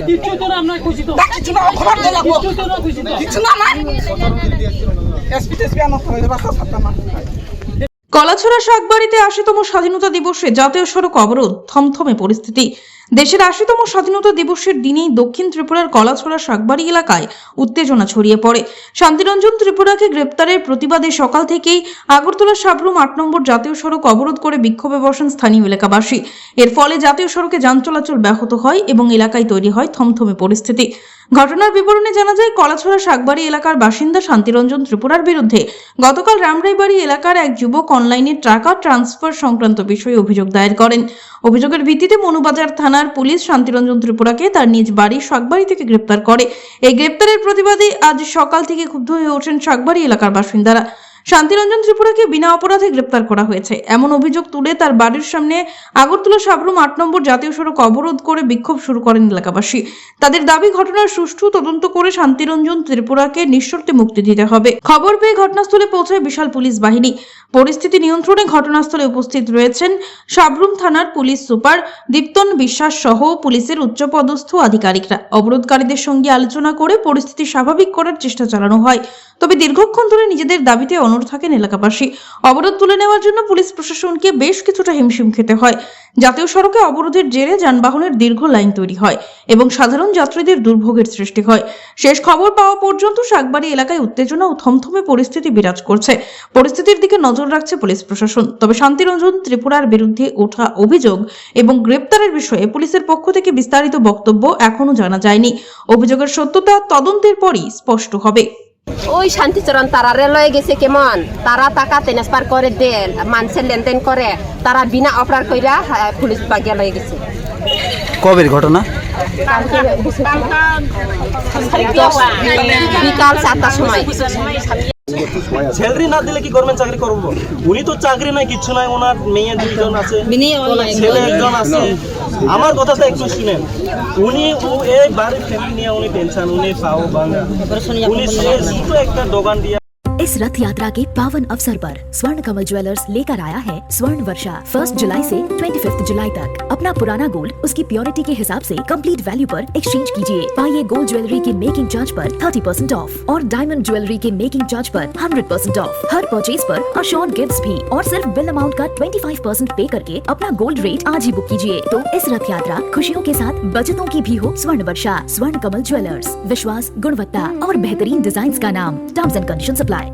কিচ্ছু তো না, আমরা খুশি তো কিছু না খবর দে লাগবো কিচ্ছু তো না, খুশি তো কিছু না না এসপি টেসপি আনা হবে বাসা সাতটা না কলাছড়া শাকবাড়িতে ৮০তম স্বাধীনতা দিবসে জাতীয় সড়ক অবরোধ, থমথমে পরিস্থিতি। দেশের ৮০তম স্বাধীনতা দিবসের দিনেই দক্ষিণ ত্রিপুরার কলাছড়া শাকবাড়ি এলাকায় উত্তেজনা ছড়িয়ে পড়ে। শান্তিরঞ্জন ত্রিপুরাকে গ্রেপ্তারের প্রতিবাদে সকাল থেকেই আগরতলা সাবরুম ৮ নম্বর জাতীয় সড়ক অবরোধ করে বিক্ষোভে বসেন স্থানীয় এলাকাবাসী। এর ফলে জাতীয় সড়কে যান চলাচল ব্যাহত হয় এবং এলাকায় তৈরি হয় থমথমে পরিস্থিতি। ঘটনার বিবরণে জানা যায়, কলাছড়া শাকবাড়ি এলাকার বাসিন্দা শান্তিরঞ্জন ত্রিপুরার বিরুদ্ধে গতকাল রামরাইবাড়ি এলাকার এক যুবক অনলাইনে টাকা ট্রান্সফার সংক্রান্ত বিষয়ে অভিযোগ দায়ের করেন। অভিযোগের ভিত্তিতে মনুবাজার থানার পুলিশ শান্তিরঞ্জন ত্রিপুরাকে তার নিজ বাড়ি শাকবাড়ি থেকে গ্রেপ্তার করে। এই গ্রেপ্তারের প্রতিবাদে আজ সকাল থেকে ক্ষুব্ধ হয়ে ওঠেন শাকবাড়ি এলাকার বাসিন্দারা। শান্তিরঞ্জন ত্রিপুরাকে বিনা অপরাধে গ্রেপ্তার করা হয়েছে এমন অভিযোগ তুলে তার বাড়ির সামনে আগরতলা সাবরুম ৮ নম্বর জাতীয় সড়ক অবরোধ করে বিক্ষোভ শুরু করেন এলাকাবাসী। তাদের দাবি, ঘটনার সুষ্ঠু তদন্ত করে শান্তিরঞ্জন ত্রিপুরাকে নিঃশর্তে মুক্তি দিতে হবে। খবর পেয়ে ঘটনাস্থলে পৌঁছায় বিশাল পুলিশ বাহিনী। পরিস্থিতি নিয়ন্ত্রণে ঘটনাস্থলে উপস্থিত রয়েছেন সাবরুম থানার পুলিশ সুপার দীপ্তন বিশ্বাস সহ পুলিশের উচ্চপদস্থ আধিকারিকরা। অবরোধকারীদের সঙ্গে আলোচনা করে পরিস্থিতি স্বাভাবিক করার চেষ্টা চালানো হয়। তবে দীর্ঘক্ষণ ধরে নিজেদের দাবিতে অনড় থাকেন এলাকাবাসী। অবরোধ তুলে নেওয়ার জন্য পুলিশ প্রশাসনকে বেশ কিছুটা হিমশিম খেতে হয়। জাতীয় সড়কে অবরোধের জেরে যানবাহনের দীর্ঘ লাইন তৈরি হয় এবং সাধারণ যাত্রীদের দুর্ভোগের সৃষ্টি হয়। শেষ খবর পাওয়া পর্যন্ত শাকবাড়ি এলাকায় উত্তেজনা ও থমথমে পরিস্থিতি বিরাজ করছে। পরিস্থিতির দিকে নজর রাখছে পুলিশ প্রশাসন। তবে শান্তিরঞ্জন ত্রিপুরার বিরুদ্ধে ওঠা অভিযোগ এবং গ্রেপ্তারের বিষয়ে পুলিশের পক্ষ থেকে বিস্তারিত বক্তব্য এখনো জানা যায়নি। অভিযোগের সত্যতা তদন্তের পরই স্পষ্ট হবে। ওই শান্তিচরণ তারা রেলওয়ে গেছে কেমন, তারা টাকা ট্রান্সফার করে দেন, মানুষের লেনদেন করে, তারা বিনা অপরাধ কইরা পুলিশ বাগিয়া লয়ে গেছে। কবের ঘটনা? বিকাল 4টার সময়। স্যালারি না দিলে কি গভর্নমেন্ট চাকরি করবো? উনি তো চাকরি নাই, কিচ্ছু নাই, ওনার মেয়ে দুইজন আছে, ছেলে একজন আছে। আমার কথাটা একটু শুনেন। উনি এই বাড়ির ফ্যামিলি নিয়ে উনি টেনশন, উনি পাও বাংলা, উনি ছোট একটা দোকান দিয়ে। इस रथ यात्रा के पावन अवसर पर स्वर्ण कमल ज्वेलर्स लेकर आया है स्वर्ण वर्षा 1 जुलाई से 25 जुलाई तक। अपना पुराना गोल्ड उसकी प्योरिटी के हिसाब से कंप्लीट वैल्यू पर एक्सचेंज कीजिए। पाइए गोल्ड ज्वेलरी के मेकिंग चार्ज पर 30% ऑफ और डायमंड ज्वेलरी के मेकिंग चार्ज पर 100% ऑफ। हर परचेज पर अशोर्ड गिफ्ट्स भी और सिर्फ बिल अमाउंट का 25% पे करके अपना गोल्ड रेट आज ही बुक कीजिए। तो इस रथ यात्रा खुशियों के साथ बचतों की भी हो। स्वर्ण वर्षा, स्वर्ण कमल ज्वेलर्स, विश्वास, गुणवत्ता और बेहतरीन डिजाइन का नाम। Terms and conditions apply.